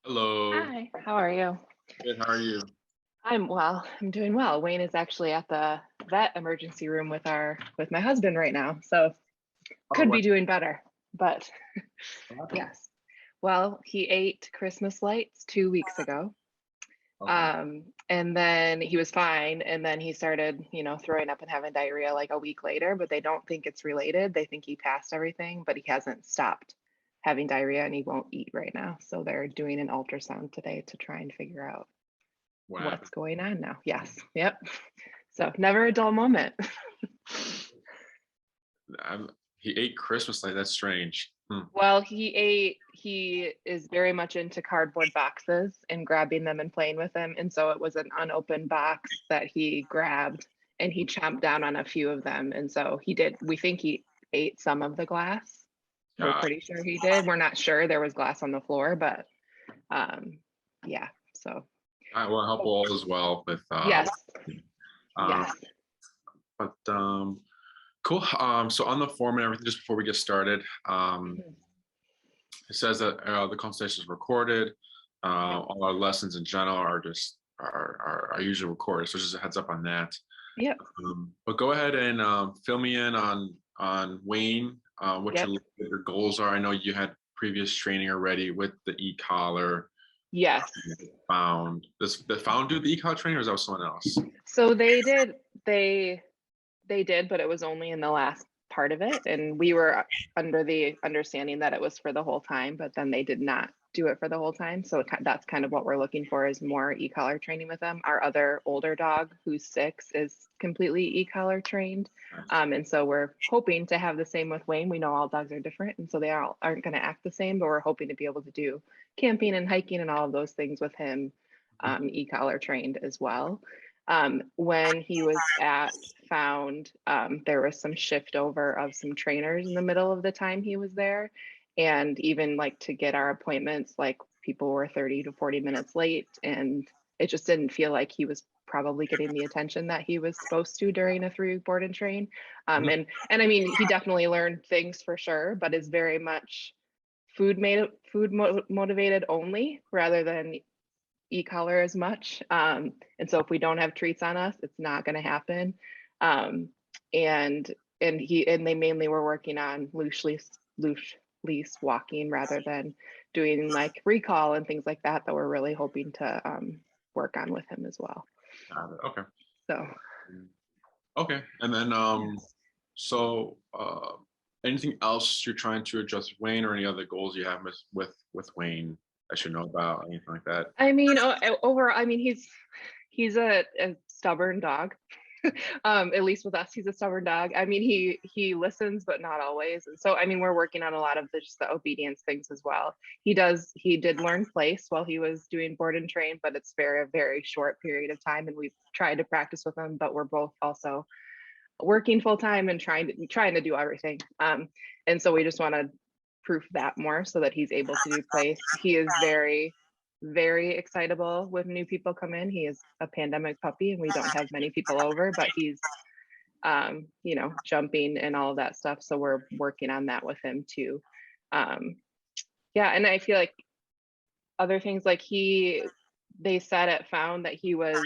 Hello. Hi, how are you? Good. How are you? I'm well. I'm doing well. Wayne is actually at the vet emergency room with my husband right now, so Oh, could what be doing better. But happened? yes. Well, he ate Christmas lights 2 weeks ago. Okay. And then he was fine, and then he started, throwing up and having diarrhea like a week later, but they don't think it's related. They think he passed everything, but he hasn't stopped having diarrhea and he won't eat right now. So they're doing an ultrasound today to try and figure out What happened? what's going on now. Yes. Yep. So never a dull moment. I'm, he ate Christmas light. That's strange. Well, he is very much into cardboard boxes and grabbing them and playing with them. And so it was an unopened box that he grabbed and he chomped down on a few of them. And so we think he ate some of the glass. We're Uh, pretty sure he did. We're not sure there was glass on the floor, but um, yeah. So I will help all as well with yes, um, yes. but cool. So on the form and everything, just before we get started, Mhm. it says that the consultation is recorded. Yep. All our lessons in general are just are usually recorded. So just a heads up on that. Yep. But go ahead and fill me in on Wayne, what Yep. your goals are. I know you had previous training already with the e-collar. Yes. Found this the found do the e-collar training, or is that someone else? So they did, but it was only in the last part of it, and we were under the understanding that it was for the whole time, but then they did not do it for the whole time. So that's kind of what we're looking for is more e-collar training with them. Our other older dog, who's 6, is completely e-collar trained, and so we're hoping to have the same with Wayne. We know all dogs are different, and so they aren't going to act the same, but we're hoping to be able to do camping and hiking and all of those things with him, e-collar trained as well. When he was at Found, there was some shift over of some trainers in the middle of the time he was there. And even like to get our appointments, like people were 30 to 40 minutes late. And it just didn't feel like he was probably getting the attention that he was supposed to during a 3-week board and train. Mhm. And I mean, he definitely learned things for sure, but is very much motivated only rather than e-collar as much. And so if we don't have treats on us, it's not going to happen. Um, and and they mainly were working on loose lease walking rather than doing like recall and things like that we're really hoping to work on with him as well. Got it. Okay. So Okay. And then yes. so anything else you're trying to adjust with Wayne, or any other goals you have with Wayne I should know about, anything like that? I mean, overall, I mean, he's a stubborn dog. At least with us, he's a stubborn dog. I mean, he listens, but not always. And so, I mean, we're working on a lot of just the obedience things as well. He did learn place while he was doing board and train, but it's a very short period of time. And we've tried to practice with him, but we're both also working full time and trying to do everything. And so we just want to proof that more so that he's able to do place. He is very excitable when new people come in. He is a pandemic puppy and we don't have many people over, but he's jumping and all of that stuff. So we're working on that with him too. Um, yeah, and I feel like other things like they said at Found that he was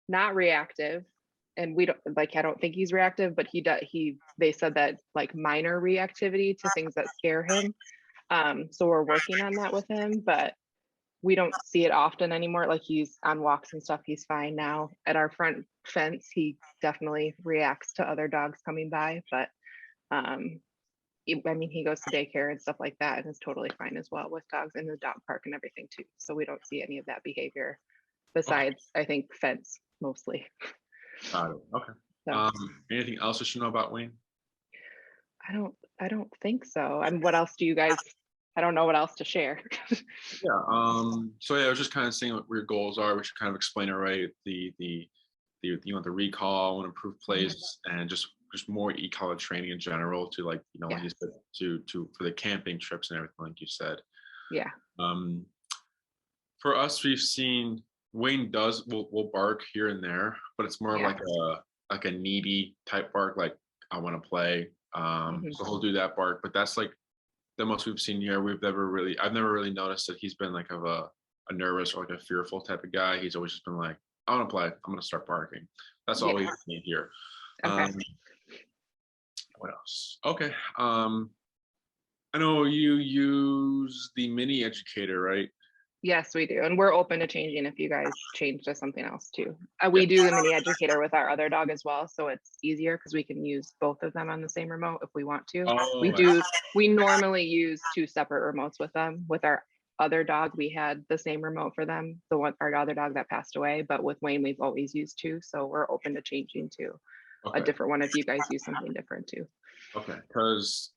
not reactive, and we don't like I don't think he's reactive, but they said that like minor reactivity to things that scare him. So we're working on that with him, but we don't see it often anymore. Like he's on walks and stuff, he's fine now. At our front fence, he definitely reacts to other dogs coming by, but um I mean, he goes to daycare and stuff like that and is totally fine as well with dogs in the dog park and everything too. So we don't see any of that behavior Okay. besides, I think, fence mostly. Got it. Okay. So Anything else you should know about Wayne? I don't think so. I mean, what else do you guys I don't know what else to share. Yeah. So yeah, I was just kind of seeing what your goals are. We should kind of explain already the recall and improved Mhm. place, and just more e-collar training in general to, like, like you Yes. said, to for the camping trips and everything, like you said. Yeah. Um, for us, we've seen Wayne will bark here and there, but it's more of Yeah. like a needy type bark, like I want to play. Mhm. So he'll do that bark, but the most we've seen here, I've never really noticed that he's been like of a nervous or like a fearful type of guy. He's always just been like, I want to play. I'm going to start barking. That's all we've seen here. Okay. What else? Okay. I know you use the mini educator, right? Yes, we do. And we're open to changing if you guys change to something else too. We do the mini educator with our other dog as well. So it's easier because we can use both of them on the same remote if we want to. Oh, We normally use 2 separate remotes with them. With our other dog, we had the same remote for them, our other dog that passed away. But with Wayne, we've always used 2. So we're open to changing to a okay. different one if you guys use something different too. Okay. Because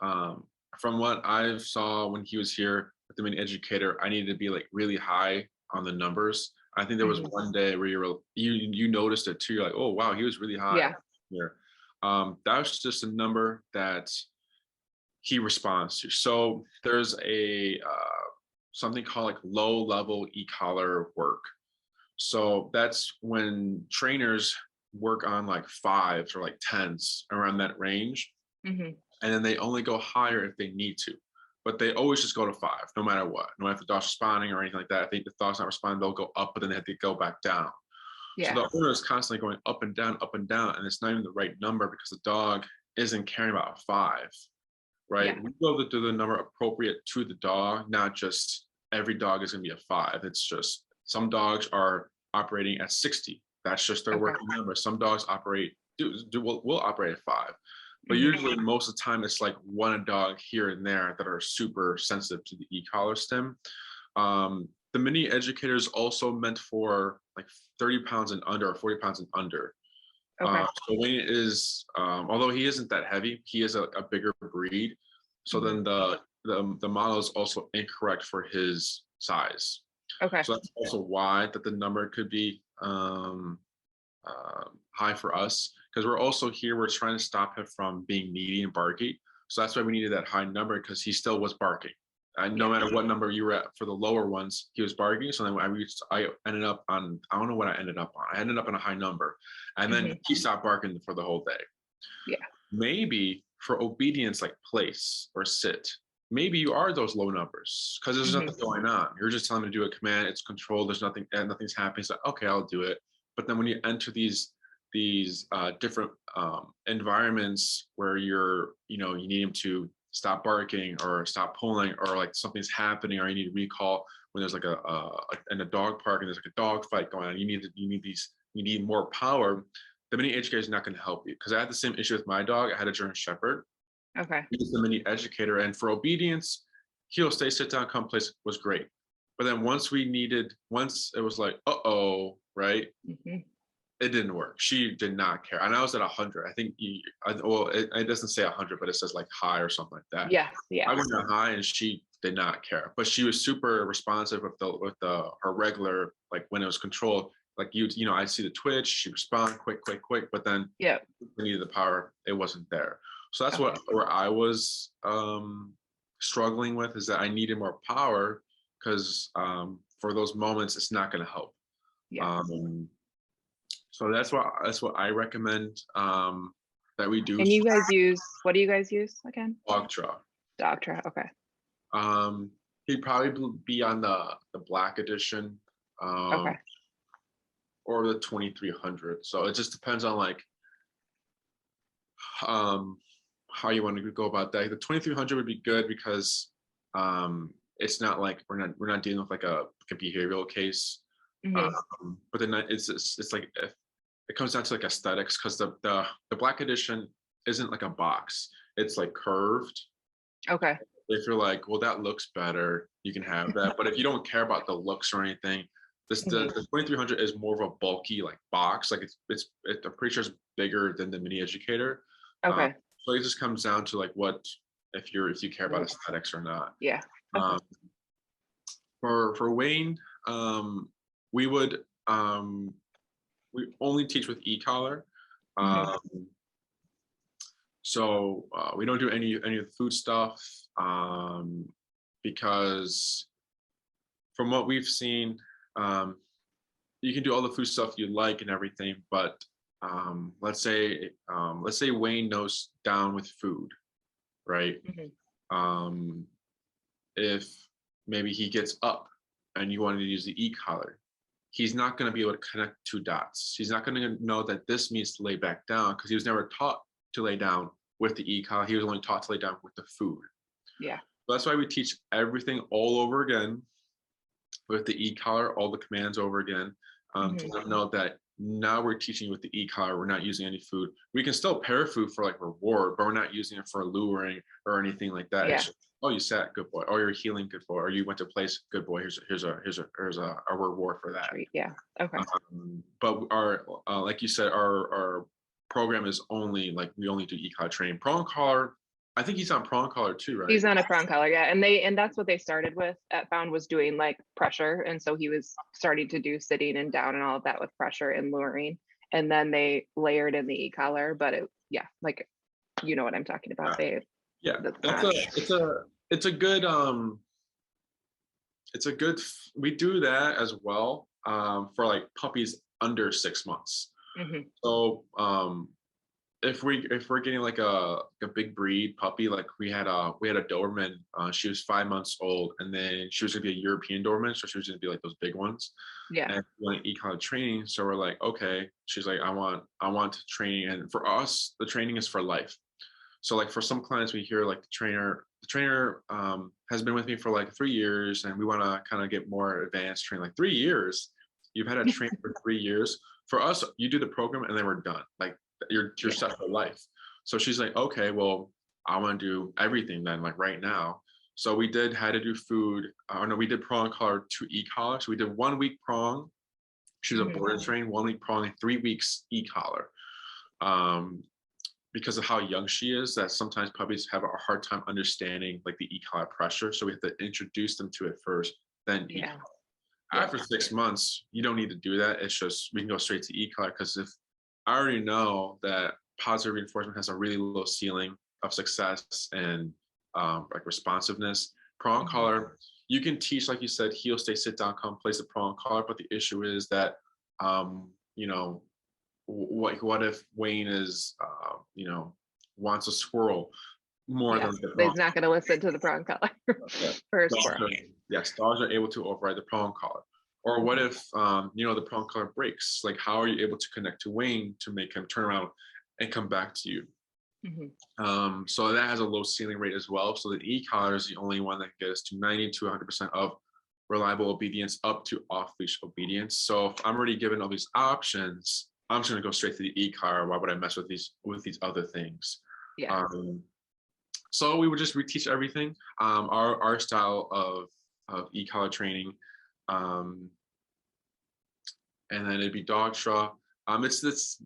from what I saw when he was here with the mini educator, I needed to be like really high on the numbers. I think there was one day where you noticed it too. You're like, oh wow, he was really high here. That was just a number that he responds to. So there's a something called like low level e-collar work. So that's when trainers work on like 5s or like 10s around that range. And then they only go higher if they need to, but they always just go to 5 no matter what. No matter if the dog's responding or anything like that. If the dog's not responding, they'll go up, but then they have to go back down. So the owner is constantly going up and down, and it's not even the right number because the dog isn't caring about a 5, right? We go to the number appropriate to the dog, not just every dog is going to be a 5. It's just some dogs are operating at 60. That's just their working number. Some dogs will operate at 5. But usually most of the time it's like one dog here and there that are super sensitive to the e-collar stim. The mini educator is also meant for like 30 pounds and under or 40 pounds and under. So Wayne is, although he isn't that heavy, he is a bigger breed. So then the model is also incorrect for his size. So that's also why that the number could be high for us, because we're also here, we're trying to stop him from being needy and barky. So that's why we needed that high number, because he still was barking. And no matter what number you were at for the lower ones, he was barking. So then I ended up on, I don't know what I ended up on. I ended up on a high number, and then he stopped barking for the whole day. Maybe for obedience, like place or sit, maybe you are those low numbers because there's nothing going on. You're just telling him to do a command. It's controlled. There's nothing, and nothing's happening. So okay, I'll do it. But then when you enter these different environments where you need him to stop barking or stop pulling, or like something's happening, or you need to recall when there's like in a dog park and there's like a dog fight going on, you need more power. The mini educator is not going to help you, because I had the same issue with my dog. I had a German Shepherd. He's the mini educator, and for obedience, he'll stay, sit down, come place, was great. But then once it was like, right? It didn't work. She did not care. And I was at 100. I think, it doesn't say 100, but it says like high or something like that. I went to high and she did not care. But she was super responsive with her regular, like when it was controlled, like I see the twitch, she respond quick. But then we needed the power, it wasn't there. So that's where I was struggling with, is that I needed more power, because for those moments, it's not going to help. So that's what I recommend that we do. And you guys what do you guys use again? Dogtra. Okay. He'd probably be on the black edition. Or the 2300. So it just depends on like how you want to go about that. The 2300 would be good because it's not like we're not dealing with like a behavioral case. But then it's like, it comes down to like aesthetics, because the black edition isn't like a box, it's like curved. If you're like, well, that looks better, you can have that. But if you don't care about the looks or anything, the 2300 is more of a bulky like box. Like I'm pretty sure it's bigger than the mini educator. So it just comes down to like if you care about aesthetics or not. For Wayne, we would we only teach with e-collar. So we don't do any of the food stuff, because from what we've seen, you can do all the food stuff you like and everything, but let's say Wayne knows down with food, right? if maybe he gets up and you wanted to use the e-collar, he's not going to be able to connect two dots. He's not going to know that this means to lay back down because he was never taught to lay down with the e-collar. He was only taught to lay down with the food. Yeah. So that's why we teach everything all over again with the e-collar, all the commands over again, to let them know that now we're teaching you with the e-collar. We're not using any food. We can still pair food for like reward, but we're not using it for luring or anything like that. Yeah. It's just, oh, you sat, good boy. Oh, you're healing, good boy. Or you went to place, good boy. Here's a reward for that. Yeah. Okay. But our like you said, our program is only like we only do e-collar training. Prong collar, I think he's on prong collar too, right? He's on a prong collar, yeah. And that's what they started with at Bound, was doing like pressure. And so he was starting to do sitting and down and all of that with pressure and luring. And then they layered in the e-collar, but like, you know what I'm talking about. It's a good we do that as well for like puppies under 6 months. So if we're getting like a big breed puppy, like we had a Doberman, she was 5 months old, and then she was gonna be a European Doberman, so she was gonna be like those big ones. Yeah. And we want e-collar training, so we're like, okay. She's like, I want to train, and for us, the training is for life. So like for some clients, we hear like the trainer has been with me for like 3 years, and we want to kind of get more advanced training. Like 3 years, you've had a train for 3 years. For us, you do the program and then we're done. Like you're set for life. So she's like, okay, well, I want to do everything then, like right now. So we had to do food. We did prong collar to e-collar. So we did 1 week prong. She was a board and train, 1 week prong, and 3 weeks e-collar. Because of how young she is, that sometimes puppies have a hard time understanding like the e-collar pressure. So we have to introduce them to it first, then e-collar. After 6 months, you don't need to do that. It's just, we can go straight to e-collar, because if I already know that positive reinforcement has a really low ceiling of success and like responsiveness, prong collar, you can teach, like you said, heel, stay, sit down, come, place the prong collar. But the issue is that, what if Wayne is, wants a squirrel more than the prong? He's not going to listen to the prong collar for a squirrel. Yes, dogs are able to override the prong collar. Or what if, the prong collar breaks? Like, how are you able to connect to Wayne to make him turn around and come back to you? So that has a low ceiling rate as well. So the e-collar is the only one that gets to 90 to 100% of reliable obedience up to off-leash obedience. So if I'm already given all these options, I'm just going to go straight to the e-collar. Why would I mess with these other things? Yeah. So we would just reteach everything. Our style of e-collar training, and then it'd be dog straw. It's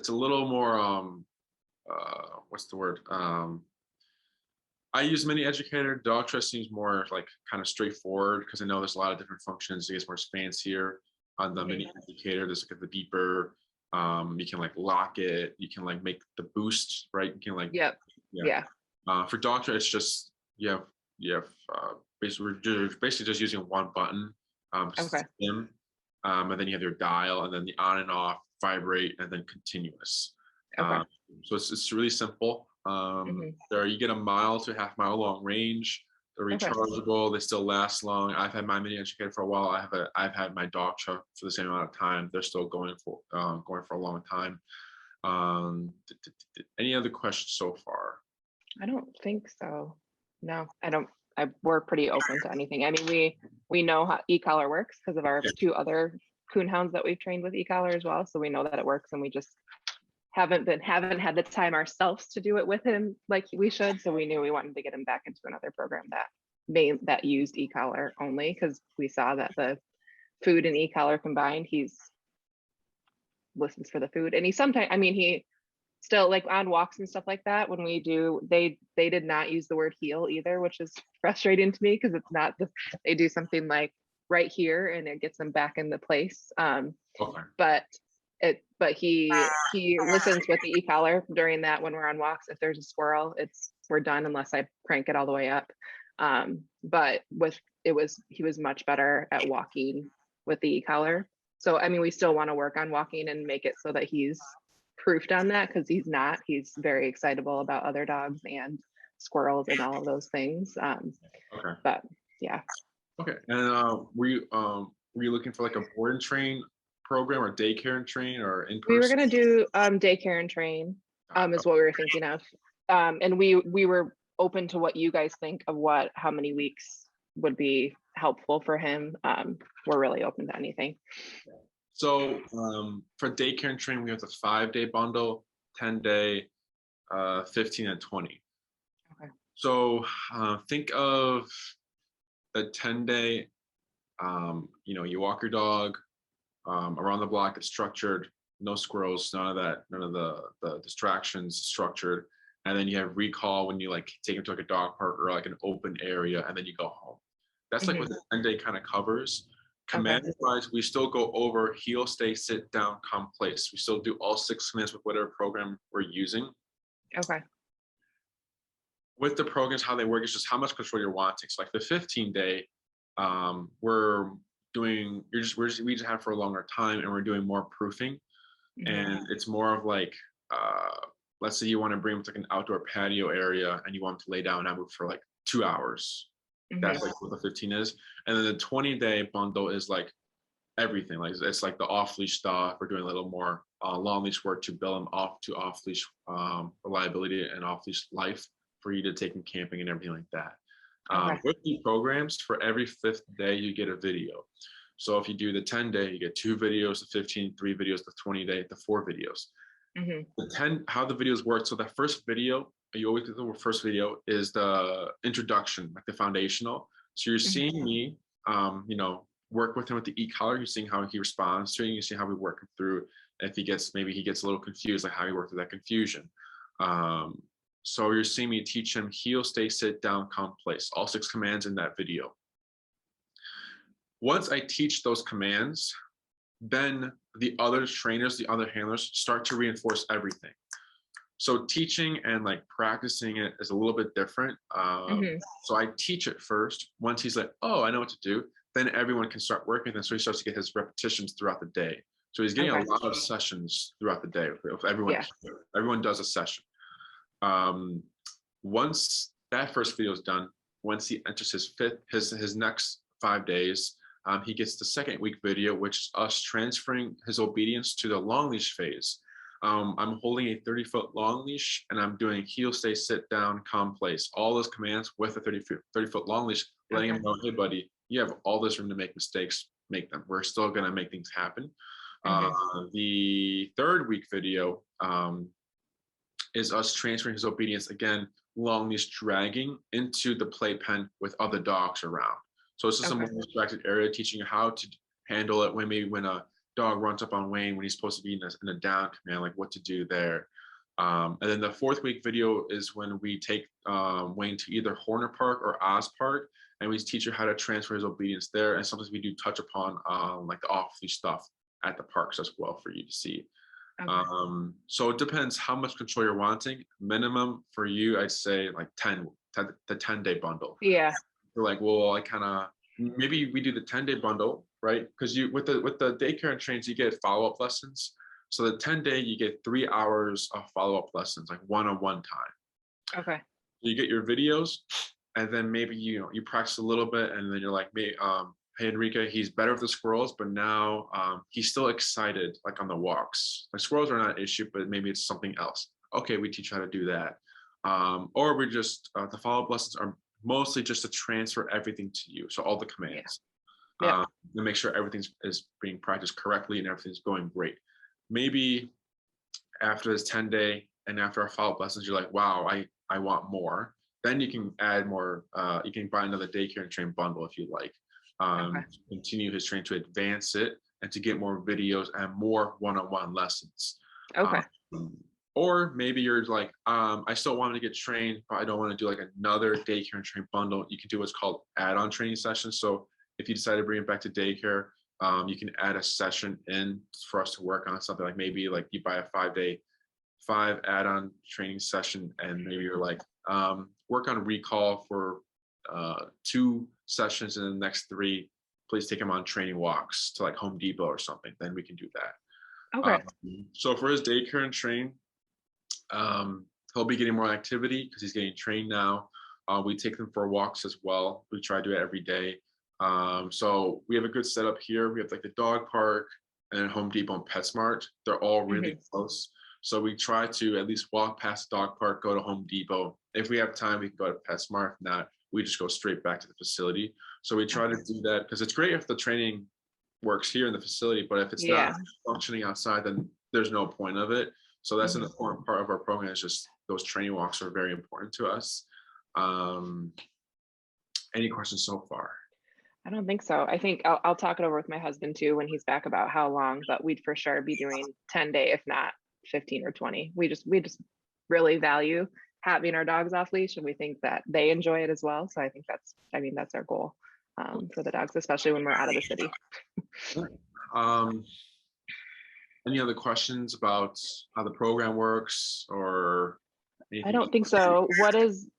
a little more what's the word? I use mini educator. Dog trust seems more like kind of straightforward, because I know there's a lot of different functions. It gets more fancier on the mini educator. There's like the beeper. You can like lock it. You can like make the boost, right? You can like for dog trust, it's just you have basically just using one button. And then you have your dial, and then the on and off, vibrate, and then continuous. So it's really simple. You get a mile to half mile long range. They're rechargeable. They still last long. I've had my mini educator for a while. I've had my dog truck for the same amount of time. They're still going for a long time. Any other questions so far? I don't think so. No, I don't. We're pretty open to anything. I mean, we know how e-collar works because of our 2 other coon hounds that we've trained with e-collar as well. So we know that it works, and we just haven't had the time ourselves to do it with him like we should. So we knew we wanted to get him back into another program that used e-collar only, because we saw that the food and e-collar combined, he's listens for the food. And he still, like on walks and stuff like that, when we do, they did not use the word heel either, which is frustrating to me, because it's not they do something like right here and it gets them back into place. But he listens with the e-collar during that. When we're on walks, if there's a squirrel, we're done unless I crank it all the way up. But he was much better at walking with the e-collar. So I mean, we still want to work on walking and make it so that he's proofed on that, because he's very excitable about other dogs and squirrels and all of those things. Okay. But yeah. Okay. And were you looking for like a board and train program or daycare and train or in We were person? gonna do daycare and train, is what we were thinking of. And we were open to what you guys think of how many weeks would be helpful for him. We're really open to anything. So for daycare and train, we have the 5-day bundle, 10-day, 15 and 20. Okay. So think of the 10-day, you walk your dog around the block, it's structured, no squirrels, none of that, none of the distractions, structured. And then you have recall when you like take him to like a dog park or like an open area, and then you go home. That's like what the 10-day kind of covers. Command wise, we still go over heel, stay, sit, down, come, place. We still do all 6 commands with whatever program we're using. Okay. With the programs, how they work is just how much control you're wanting. So like the 15-day, we just have for a longer time, and we're doing more proofing. And it's more of like, let's say you want to bring him to like an outdoor patio area and you want him to lay down and move for like 2 hours. That's like what the 15 is. And then the 20-day bundle is like everything. Like it's like the off-leash stuff. We're doing a little more long leash work to build them off to off-leash reliability and off-leash life for you to take him camping and everything like that. With the programs, for every 5th day, you get a video. So if you do the 10-day, you get 2 videos, the 15, 3 videos, the 20-day, the 4 videos. The 10, how the videos work. So the first video, you always get the first video is the introduction, like the foundational. So you're seeing me, work with him with the e-collar. You're seeing how he responds to it. You see how we work him through. If maybe he gets a little confused, like how he worked through that confusion. So you're seeing me teach him heel, stay, sit, down, come, place. All 6 commands in that video. Once I teach those commands, then the other trainers, the other handlers start to reinforce everything. So teaching and like practicing it is a little bit different. So I teach it first. Once he's like, oh, I know what to do, then everyone can start working. And so he starts to get his repetitions throughout the day. So he's getting a lot of sessions throughout the day. If everyone, everyone does a session. Once that first video is done, once he enters his next 5 days, he gets the 2nd week video, which is us transferring his obedience to the long leash phase. I'm holding a 30-foot long leash and I'm doing heel, stay, sit, down, come, place. All those commands with a 30-foot long leash, letting him know, hey, buddy, you have all this room to make mistakes, make them. We're still going to make things happen. The 3rd week video is us transferring his obedience, again, long leash dragging into the playpen with other dogs around. So it's just a more distracted area, teaching you how to handle it when a dog runs up on Wayne when he's supposed to be in a down command, like what to do there. And then the 4th week video is when we take Wayne to either Horner Park or Oz Park, and we teach you how to transfer his obedience there. And sometimes we do touch upon like the off-leash stuff at the parks as well for you to see. So it depends how much control you're wanting. Minimum for you, I'd say like the 10-day bundle. Yeah. We're like, well, I kind of, maybe we do the 10-day bundle, right? Because with the daycare and trains, you get follow-up lessons. So the 10-day, you get 3 hours of follow-up lessons, like one-on-one time. Okay. So you get your videos, and then maybe you practice a little bit, and then you're like, hey, Enrique, he's better with the squirrels, but now he's still excited, like on the walks. Like squirrels are not an issue, but maybe it's something else. Okay, we teach how to do that. Or we just, the follow-up lessons are mostly just to transfer everything to you. So all the commands, to make sure everything is being practiced correctly and everything's going great. Maybe after this 10-day and after our follow-up lessons, you're like, wow, I want more. Then you can add more, you can buy another daycare and train bundle if you like. Continue his training to advance it and to get more videos and more one-on-one lessons. Or maybe you're like, I still want to get trained, but I don't want to do like another daycare and train bundle. You can do what's called add-on training sessions. So if you decide to bring it back to daycare, you can add a session in for us to work on something, like maybe like you buy a 5-day, 5 add-on training session, and maybe you're like, work on recall for 2 sessions, and the next 3, please take him on training walks to like Home Depot or something. Then we can do that. So for his daycare and train, he'll be getting more activity because he's getting trained now. We take them for walks as well. We try to do it every day. So we have a good setup here. We have like the dog park and then Home Depot and PetSmart. They're all really close. So we try to at least walk past the dog park, go to Home Depot. If we have time, we can go to PetSmart. If not, we just go straight back to the facility. So we try to do that because it's great if the training works here in the facility, but if it's not functioning outside, then there's no point of it. So that's an important part of our program. Is just those training walks are very important to us. Any questions so far? I don't think so. I think I'll talk it over with my husband too when he's back about how long, but we'd for sure be doing 10-day, if not 15 or 20. We just really value having our dogs off leash, and we think that they enjoy it as well. So I think that's our goal for the dogs, especially when we're out of the city. Any other questions about how the program works or anything? I don't think so. What is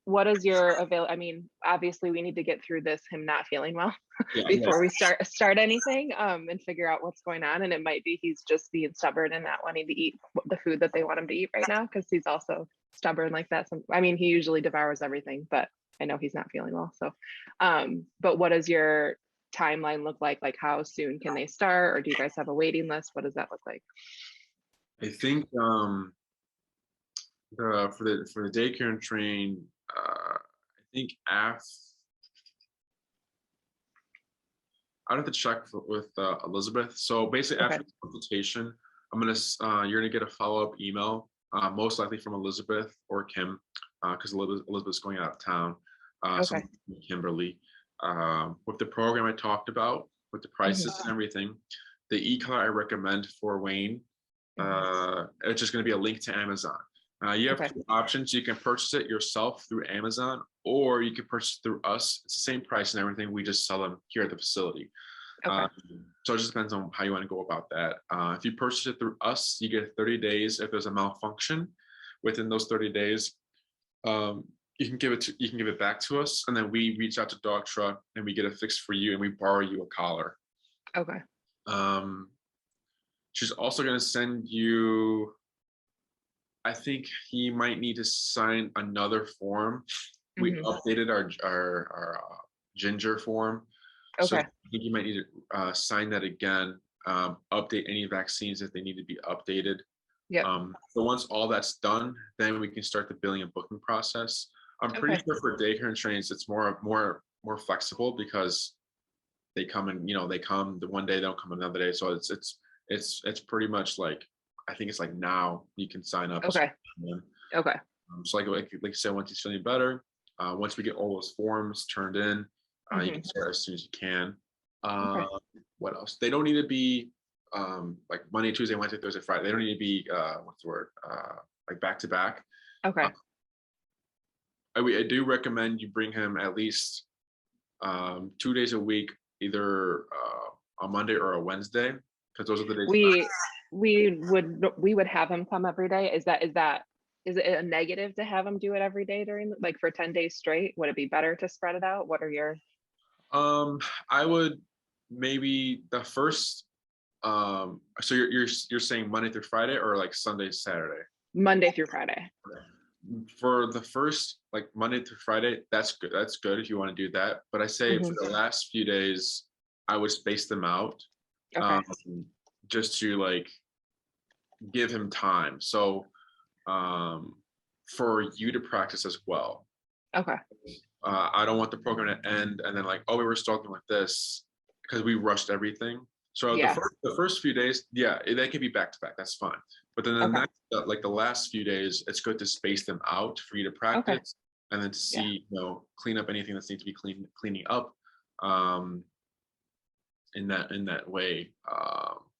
your I mean, obviously we need to get through this, him not feeling well before we start anything and figure out what's going on. And it might be he's just being stubborn and not wanting to eat the food that they want him to eat right now, because he's also stubborn like that. I mean, he usually devours everything, but I know he's not feeling well. So, but what does your timeline look like? Like how soon can they start, or do you guys have a waiting list? What does that look like? I think for the daycare and train, I think I'd have to check with Elizabeth. So basically, after the consultation, you're gonna get a follow-up email, most likely from Elizabeth or Kim, because Elizabeth's going out of town. So Kimberly, with the program I talked about, with the prices and everything, the e-collar I recommend for Wayne, it's just gonna be a link to Amazon. You have two options. You can purchase it yourself through Amazon, or you can purchase it through us. It's the same price and everything. We just sell them here at the facility. So it just depends on how you want to go about that. If you purchase it through us, you get 30 days. If there's a malfunction within those 30 days, you can give it back to us, and then we reach out to Dog Truck and we get it fixed for you, and we borrow you a collar. She's also going to send you, I think he might need to sign another form. We updated our ginger form. So I think you might need to sign that again, update any vaccines if they need to be updated. So once all that's done, then we can start the billing and booking process. I'm pretty sure for daycare and trains, it's more flexible because they come and they come the one day, they don't come another day. So it's pretty much like, I think it's like now you can sign up. So like you said, once he's feeling better, once we get all those forms turned in, you can start as soon as you can. What else? They don't need to be like Monday, Tuesday, Wednesday, Thursday, Friday. They don't need to be what's the word? Like back to back. I do recommend you bring him at least 2 days a week, either a Monday or a Wednesday, because those are the days. We would have him come every day. Is it a negative to have him do it every day during like for 10 days straight? Would it be better to spread it out? What are your I would maybe the first so you're saying Monday through Friday or like Sunday, Saturday? Monday through Friday. For the first, like Monday through Friday, that's good if you want to do that. But I say for the last few days, I would space them out. Just to like give him time. So for you to practice as well. I don't want the program to end and then like, oh, we were struggling with this because we rushed everything. So the first few days, they can be back to back. That's fine. But then the next, like the last few days, it's good to space them out for you to practice and then to see, clean up anything that needs to be cleaning up. In that way,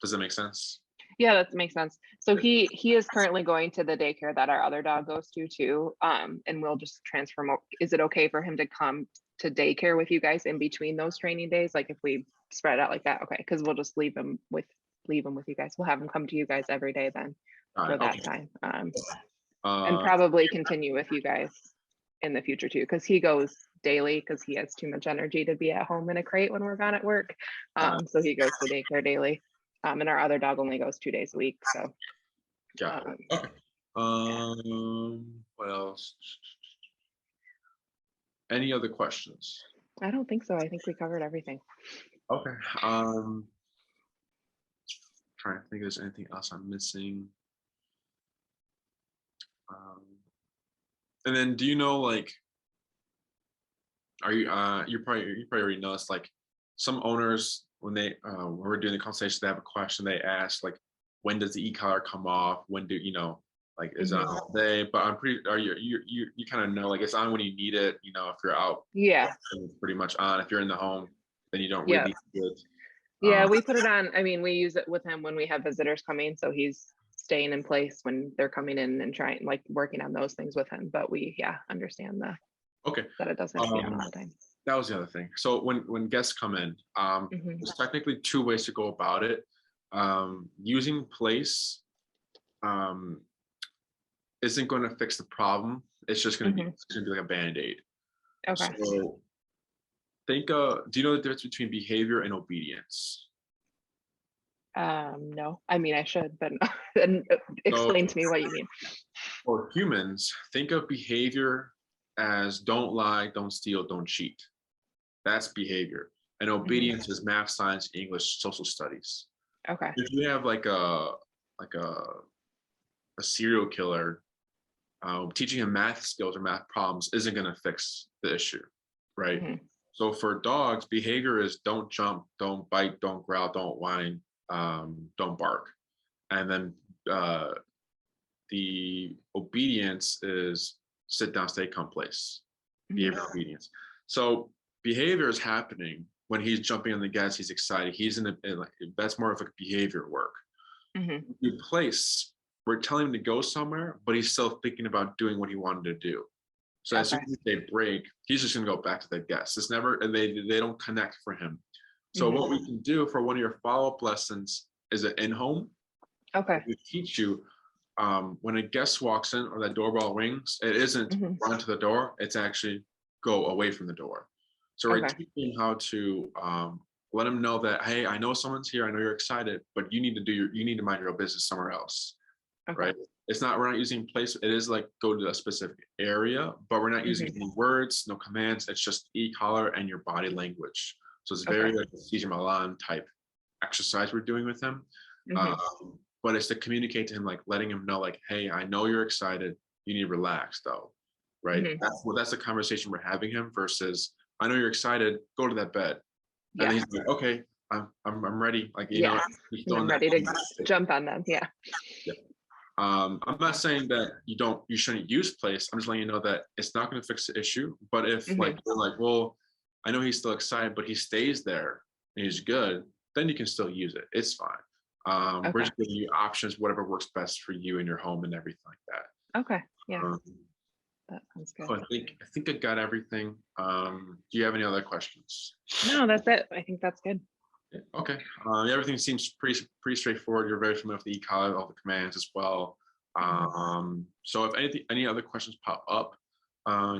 does that make sense? Yeah, that makes sense. So he is currently going to the daycare that our other dog goes to too, and we'll just transfer him. Is it okay for him to come to daycare with you guys in between those training days, like if we spread out like that? Because we'll just leave him with you guys. We'll have him come to you guys every day then for that time, and probably continue with you guys in the future too, because he goes daily because he has too much energy to be at home in a crate when we're gone at work. So he goes to daycare daily, and our other dog only goes 2 days a week. So What else? Any other questions? I don't think so. I think we covered everything. Okay. Trying to think if there's anything else I'm missing. And then do you know, like, are you probably already noticed, like, some owners when when we're doing the consultation, they have a question, they ask, like, when does the e-collar come off? When do you know, like, is it on all day? But I'm pretty, are you kind of know, like, it's on when you need it, you know, if you're out, Yeah. it's pretty much on. If you're in the home, then you don't Yeah. really need it. Yeah, we put it on. I mean, we use it with him when we have visitors coming, so he's staying in place when they're coming in and trying, like, working on those things with him. But we, yeah, understand Okay. that it doesn't have to be on all the time. That was the other thing. So when guests come in, there's technically two ways to go about it. Using place isn't going to fix the problem. It's just going to be like a band-aid. Okay. So think, do you know the difference between behavior and obedience? No, I mean, I should, but explain to me what you mean. For humans, think of behavior as don't lie, don't steal, don't cheat. That's behavior. And obedience is math, science, English, social studies. Okay. If you have like a serial killer, teaching him math skills or math problems isn't going to fix the issue, right? So for dogs, behavior is don't jump, don't bite, don't growl, don't whine, don't bark. And then the obedience is sit down, stay, come, place. Behavior obedience. So behavior is happening when he's jumping on the gas, he's excited, he's that's more of a behavior work. Place, we're telling him to go somewhere, but he's still thinking about doing what he wanted to do. So as soon as they break, he's just gonna go back to the guest. It's never, they don't connect for him. So what we can do for one of your follow-up lessons is an in-home. Okay. We teach you when a guest walks in or that doorbell rings, it isn't run to the door, it's actually go away from the door. So we're teaching how to let them know that, hey, I know someone's here, I know you're excited, but you need to mind your own business somewhere else, right? It's not, we're not using place, it is like go to a specific area, but we're not using any words, no commands, it's just e-collar and your body language. So it's very like a Cesar Milan type exercise we're doing with him. But it's to communicate to him, like letting him know, like, hey, I know you're excited, you need to relax though, right? That's the conversation we're having him versus, I know you're excited, go to that bed. And he's like, okay, I'm ready. Like, you know, I'm ready to jump on them. Yeah. I'm not saying that you shouldn't use place. I'm just letting you know that it's not going to fix the issue. But if like you're like, well, I know he's still excited, but he stays there and he's good, then you can still use it. It's fine. We're just giving you options, whatever works best for you and your home and everything like that. Okay. Yeah. That sounds good. So I think I got everything. Do you have any other questions? No, that's it. I think that's good. Yeah, okay. Everything seems pretty straightforward. You're very familiar with the e-collar, all the commands as well. So if any other questions pop up,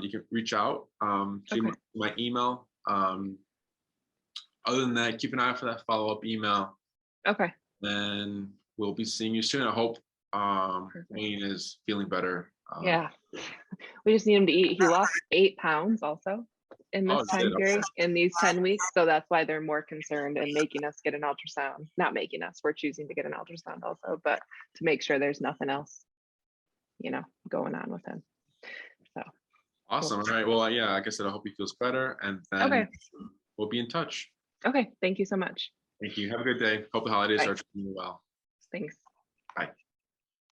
you can reach out to my email. Other than that, keep an eye out for that follow-up email. Okay. Then we'll be seeing you soon. I hope Wayne is feeling better. Yeah. We just need him to eat. He lost 8 pounds also in this time period, in these 10 weeks. So that's why they're more concerned and making us get an ultrasound. Not making us, we're choosing to get an ultrasound also, but to make sure there's nothing else, you know, going on with him. So awesome. All right. Well, yeah, like I said, I hope he feels better, and then we'll be in touch. Okay. Thank you so much. Thank you. Have a good day. Hope the holidays are treating you well. Thanks. Bye.